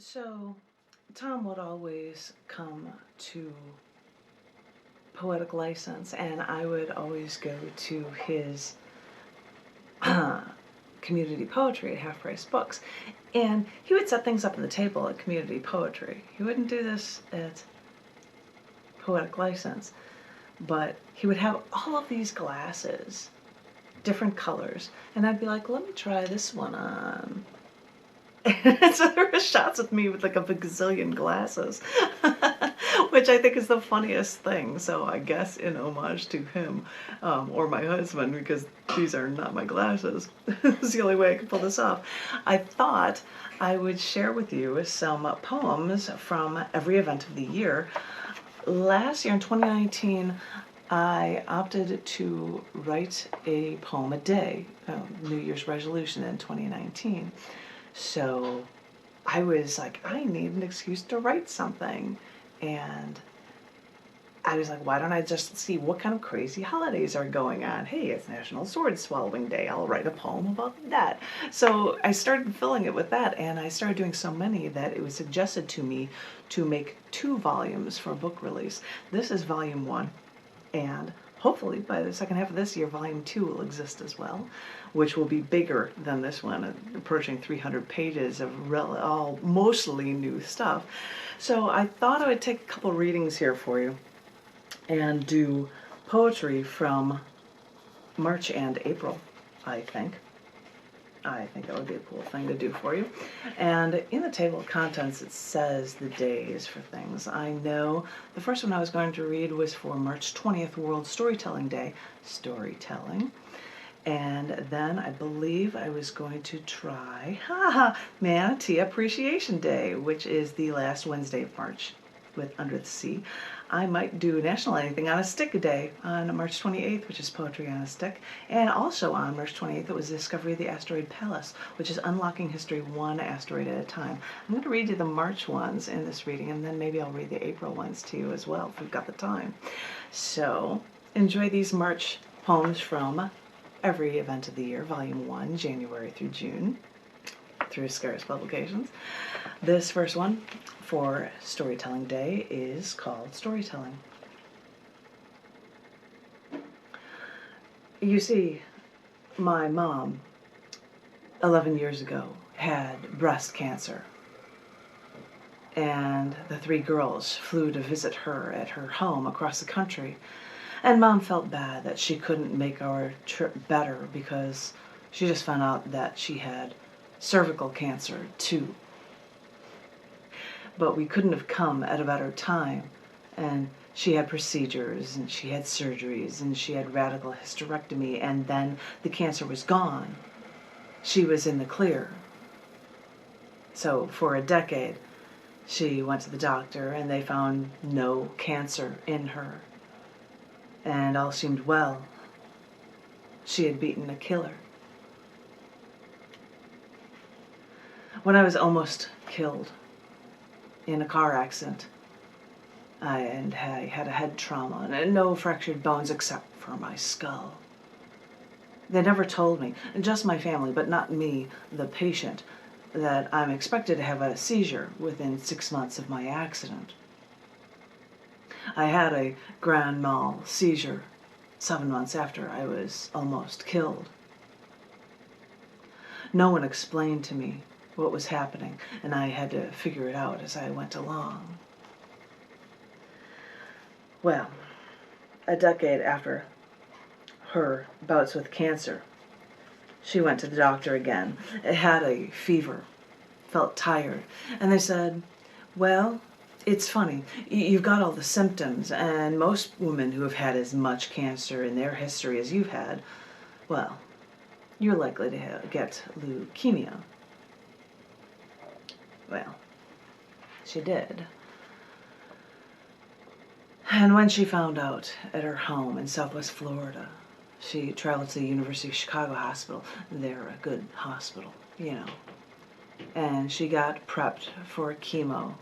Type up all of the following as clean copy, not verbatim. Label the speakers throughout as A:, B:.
A: So, Tom would always come to Poetic License, and I would always go to his community poetry at Half Price Books. And he would set things up on the table at community poetry. He wouldn't do this at Poetic License, but he would have all of these glasses, different colors, and I'd be like, let me try this one on. And so there were shots of me with like a gazillion glasses, which I think is the funniest thing. So I guess in homage to him, or my husband, because these are not my glasses. It's the only way I could pull this off. I thought I would share with you some poems from every event of the year. Last year in 2019, I opted to write a poem a day, New Year's resolution in 2019. So I was like, I need an excuse to write something. And I was like, why don't I just see what kind of crazy holidays are going on? Hey, it's National Sword Swallowing Day. I'll write a poem about that. So I started filling it with that, and I started doing so many that it was suggested to me to make 2 volumes for book release. This is volume 1, and hopefully by the second half of this year, volume 2 will exist as well, which will be bigger than this one, approaching 300 pages of all mostly new stuff. So I thought I would take a couple readings here for you and do poetry from March and April, I think. I think that would be a cool thing to do for you. And in the table of contents, it says the days for things. I know the first one I was going to read was for March 20th, World Storytelling Day, storytelling. And then I believe I was going to try Manatee Appreciation Day, which is the last Wednesday of March with Under the Sea. I might do National Anything on a Stick Day on March 28th, which is Poetry on a Stick. And also on March 28th, it was the Discovery of the Asteroid Palace, which is unlocking history 1 asteroid at a time. I'm going to read you the March ones in this reading, and then maybe I'll read the April ones to you as well, if we've got the time. So enjoy these March poems from every event of the year, Volume 1, January through June, through Scarce Publications. This first one for Storytelling Day is called Storytelling. You see, my mom, 11 years ago, had breast cancer. And the 3 girls flew to visit her at her home across the country. And Mom felt bad that she couldn't make our trip better because she just found out that she had cervical cancer too. But we couldn't have come at a better time. And she had procedures, and she had surgeries, and she had radical hysterectomy, and then the cancer was gone. She was in the clear. So for a decade, she went to the doctor, and they found no cancer in her. And all seemed well. She had beaten a killer. When I was almost killed in a car accident, I had a head trauma and no fractured bones except for my skull. They never told me, just my family, but not me, the patient, that I'm expected to have a seizure within 6 months of my accident. I had a grand mal seizure 7 months after I was almost killed. No one explained to me what was happening, and I had to figure it out as I went along. Well, a decade after her bouts with cancer, she went to the doctor again. It had a fever, felt tired, and they said, well, it's funny, you've got all the symptoms, and most women who have had as much cancer in their history as you've had, well, you're likely to get leukemia. Well, she did. And when she found out at her home in Southwest Florida, she traveled to the University of Chicago Hospital. They're a good hospital, you know. And she got prepped for chemo.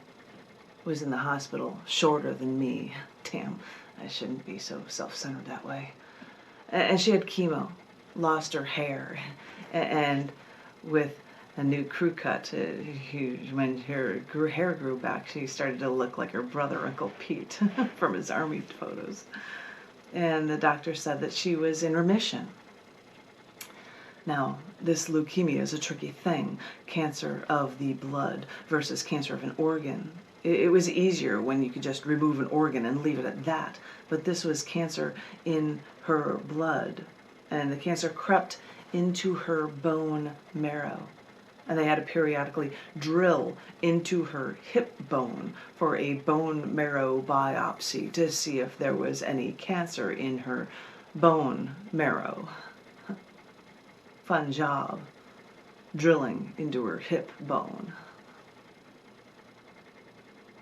A: Was in the hospital shorter than me. Damn, I shouldn't be so self-centered that way. And she had chemo, lost her hair, and with a new crew cut. When her hair grew back, she started to look like her brother, Uncle Pete, from his army photos. And the doctor said that she was in remission. Now, this leukemia is a tricky thing, cancer of the blood versus cancer of an organ. It was easier when you could just remove an organ and leave it at that, but this was cancer in her blood, and the cancer crept into her bone marrow. And they had to periodically drill into her hip bone for a bone marrow biopsy to see if there was any cancer in her bone marrow. Fun job, drilling into her hip bone.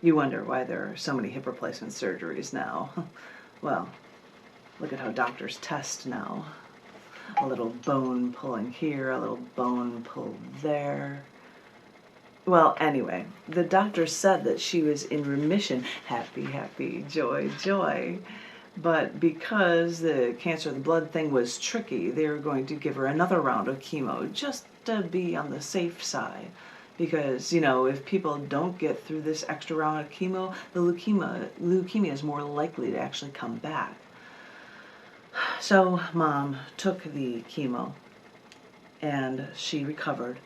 A: You wonder why there are so many hip replacement surgeries now. Well, look at how doctors test now. A little bone pulling here, a little bone pull there. Well, anyway, the doctor said that she was in remission. Happy, happy, joy, joy. But because the cancer of the blood thing was tricky, they were going to give her another round of chemo just to be on the safe side. Because, you know, if people don't get through this extra round of chemo, the leukemia is more likely to actually come back. So Mom took the chemo, and she recovered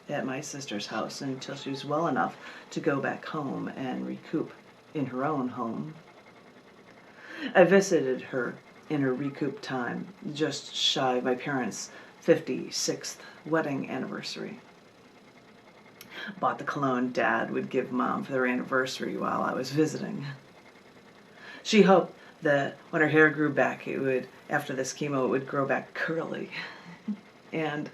A: at my sister's house until she was well enough to go back home and recoup in her own home. I visited her in her recoup time, just shy of my parents' 56th wedding anniversary. Bought the cologne Dad would give Mom for their anniversary while I was visiting. She hoped that when her hair grew back, after this chemo, it would grow back curly. And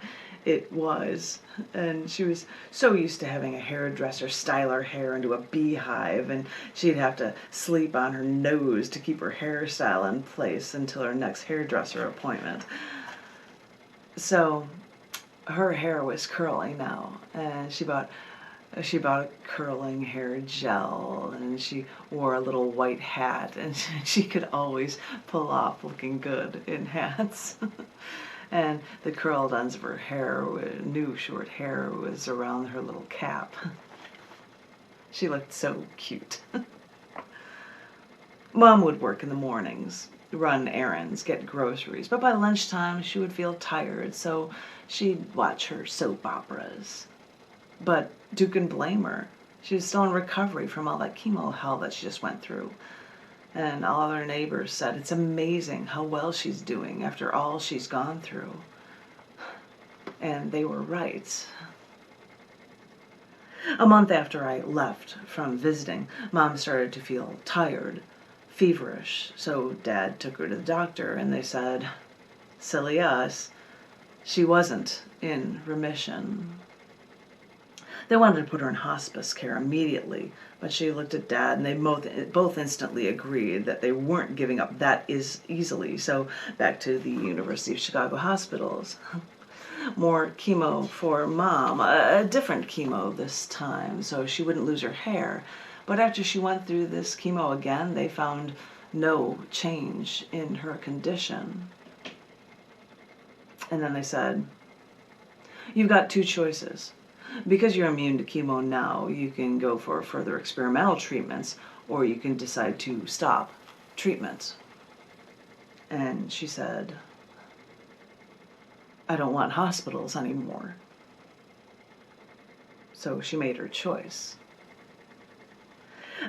A: it was. And she was so used to having a hairdresser style her hair into a beehive, and she'd have to sleep on her nose to keep her hairstyle in place until her next hairdresser appointment. So her hair was curly now, and she bought a curling hair gel, and she wore a little white hat, and she could always pull off looking good in hats. And the curled ends of her hair, new short hair, was around her little cap. She looked so cute. Mom would work in the mornings, run errands, get groceries, but by lunchtime she would feel tired, so she'd watch her soap operas. But who can blame her? She was still in recovery from all that chemo hell that she just went through. And all other neighbors said, it's amazing how well she's doing after all she's gone through. And they were right. A month after I left from visiting, Mom started to feel tired, feverish, so Dad took her to the doctor, and they said, silly us, she wasn't in remission. They wanted to put her in hospice care immediately, but she looked at Dad, and they both instantly agreed that they weren't giving up that easily, so back to the University of Chicago hospitals. More chemo for Mom, a different chemo this time, so she wouldn't lose her hair. But after she went through this chemo again, they found no change in her condition. And then they said, you've got two choices. Because you're immune to chemo now, you can go for further experimental treatments, or you can decide to stop treatment. And she said, I don't want hospitals anymore. So she made her choice.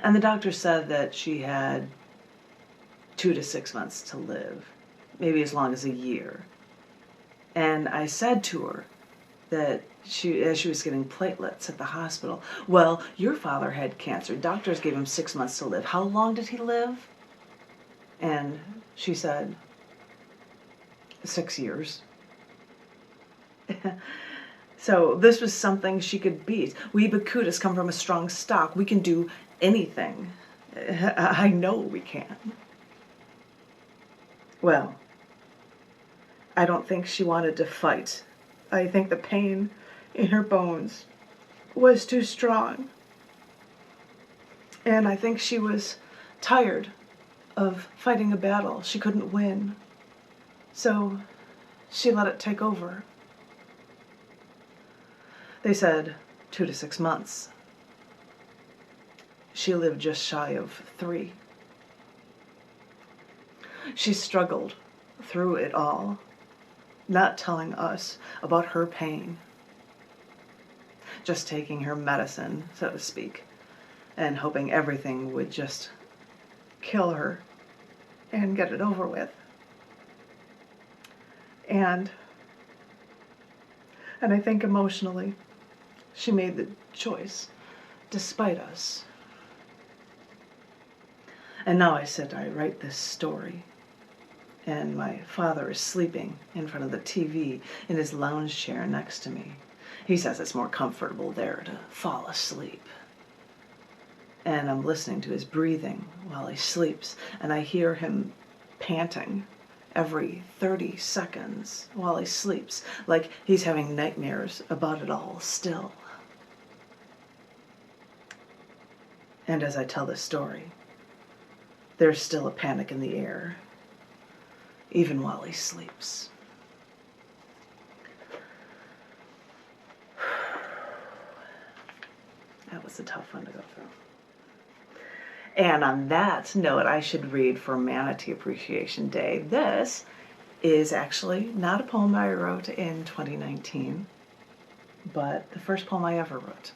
A: And the doctor said that she had 2 to 6 months to live, maybe as long as a year. And I said to her that as she was getting platelets at the hospital, well, your father had cancer. Doctors gave him 6 months to live. How long did he live? And she said, 6 years. So this was something she could beat. We Bakutas come from a strong stock. We can do anything. I know we can. Well, I don't think she wanted to fight. I think the pain in her bones was too strong. And I think she was tired of fighting a battle she couldn't win. So she let it take over. They said 2 to 6 months. She lived just shy of 3. She struggled through it all, not telling us about her pain, just taking her medicine, so to speak, and hoping everything would just kill her and get it over with. And I think emotionally, she made the choice, despite us. And now I write this story, and my father is sleeping in front of the TV in his lounge chair next to me. He says it's more comfortable there to fall asleep. And I'm listening to his breathing while he sleeps, and I hear him panting every 30 seconds while he sleeps, like he's having nightmares about it all still. And as I tell this story, there's still a panic in the air, even while he sleeps. That was a tough one to go through. And on that note, I should read for Manatee Appreciation Day. This is actually not a poem I wrote in 2019, but the first poem I ever wrote.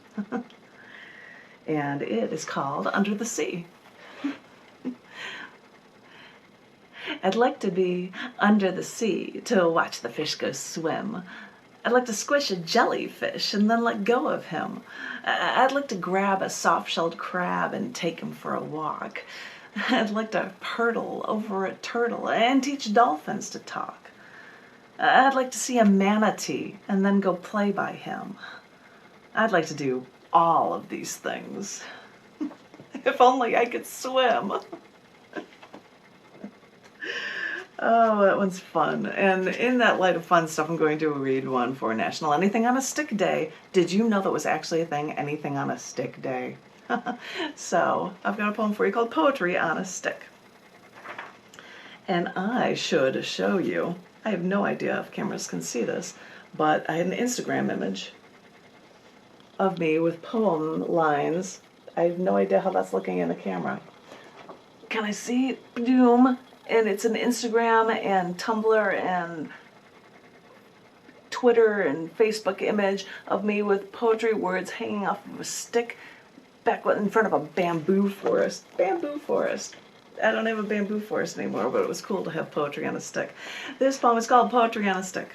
A: And it is called Under the Sea. I'd like to be under the sea to watch the fish go swim. I'd like to squish a jellyfish and then let go of him. I'd like to grab a soft-shelled crab and take him for a walk. I'd like to hurtle over a turtle and teach dolphins to talk. I'd like to see a manatee and then go play by him. I'd like to do all of these things. If only I could swim. Oh, that one's fun. And in that light of fun stuff, I'm going to read one for National Anything on a Stick Day. Did you know that was actually a thing? Anything on a Stick Day. So, I've got a poem for you called Poetry on a Stick. And I should show you, I have no idea if cameras can see this, but I had an Instagram image of me with poem lines. I have no idea how that's looking in the camera. Can I see? Boom. And it's an Instagram and Tumblr and Twitter and Facebook image of me with poetry words hanging off of a stick back in front of a bamboo forest. Bamboo forest. I don't have a bamboo forest anymore, but it was cool to have poetry on a stick. This poem is called Poetry on a Stick.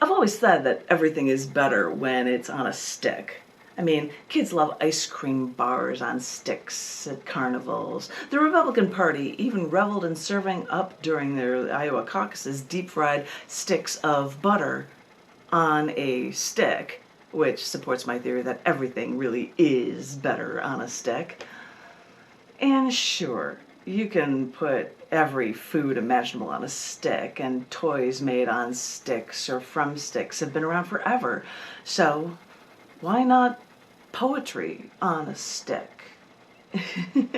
A: I've always said that everything is better when it's on a stick. I mean, kids love ice cream bars on sticks at carnivals. The Republican Party even reveled in serving up during their Iowa caucuses deep-fried sticks of butter on a stick, which supports my theory that everything really is better on a stick. And sure, you can put every food imaginable on a stick, and toys made on sticks or from sticks have been around forever. So why not poetry on a stick?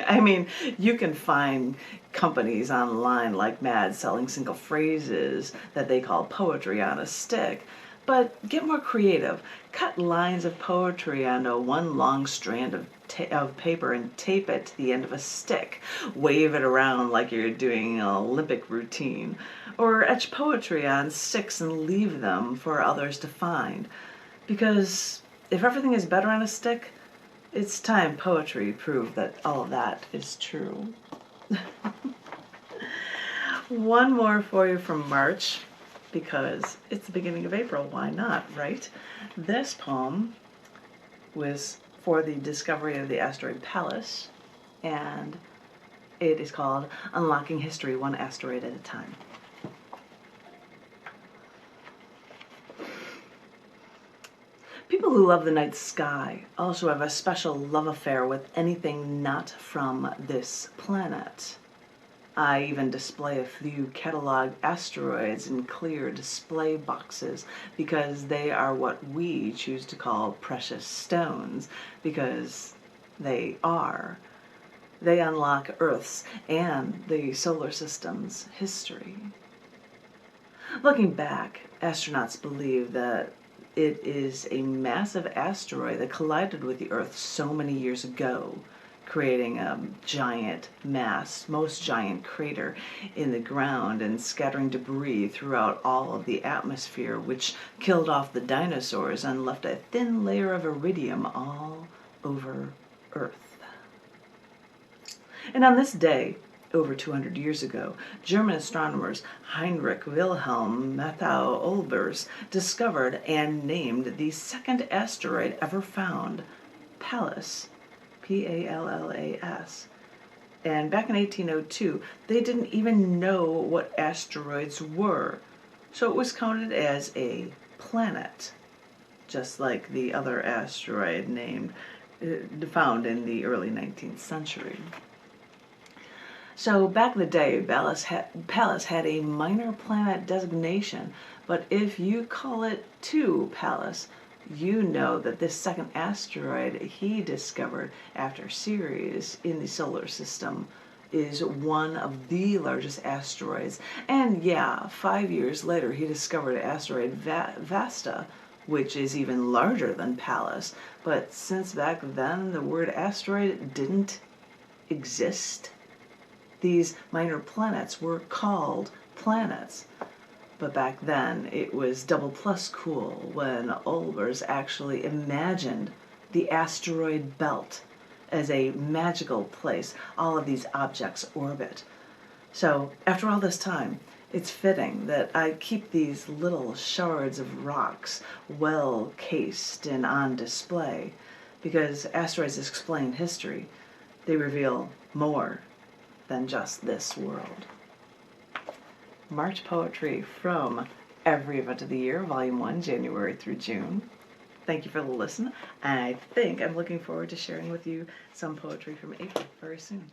A: I mean, you can find companies online like mad selling single phrases that they call poetry on a stick, but get more creative. Cut lines of poetry onto one long strand of paper and tape it to the end of a stick. Wave it around like you're doing an Olympic routine. Or etch poetry on sticks and leave them for others to find. Because if everything is better on a stick, it's time poetry proved that all of that is true. One more for you from March, because it's the beginning of April, why not, right? This poem was for the discovery of the asteroid Pallas, and it is called Unlocking History One Asteroid at a Time. People who love the night sky also have a special love affair with anything not from this planet. I even display a few catalog asteroids in clear display boxes because they are what we choose to call precious stones, because they are. They unlock Earth's and the solar system's history. Looking back, astronauts believe that it is a massive asteroid that collided with the Earth so many years ago, creating a giant mass, most giant crater in the ground and scattering debris throughout all of the atmosphere, which killed off the dinosaurs and left a thin layer of iridium all over Earth. And on this day, over 200 years ago, German astronomers Heinrich Wilhelm Matthieu Olbers discovered and named the second asteroid ever found, Pallas, Pallas. And back in 1802, they didn't even know what asteroids were, so it was counted as a planet, just like the other asteroid found in the early 19th century. So back in the day, Pallas had a minor planet designation, but if you call it to Pallas, you know that this second asteroid he discovered after Ceres in the solar system is one of the largest asteroids. And yeah, 5 years later he discovered asteroid Vesta, which is even larger than Pallas. But since back then the word asteroid didn't exist, these minor planets were called planets. But back then it was double plus cool when Olbers actually imagined the asteroid belt as a magical place all of these objects orbit. So after all this time, it's fitting that I keep these little shards of rocks well cased and on display, because asteroids explain history. They reveal more than just this world. March Poetry from Every Event of the Year, Volume 1, January through June. Thank you for the listen. I think I'm looking forward to sharing with you some poetry from April very soon.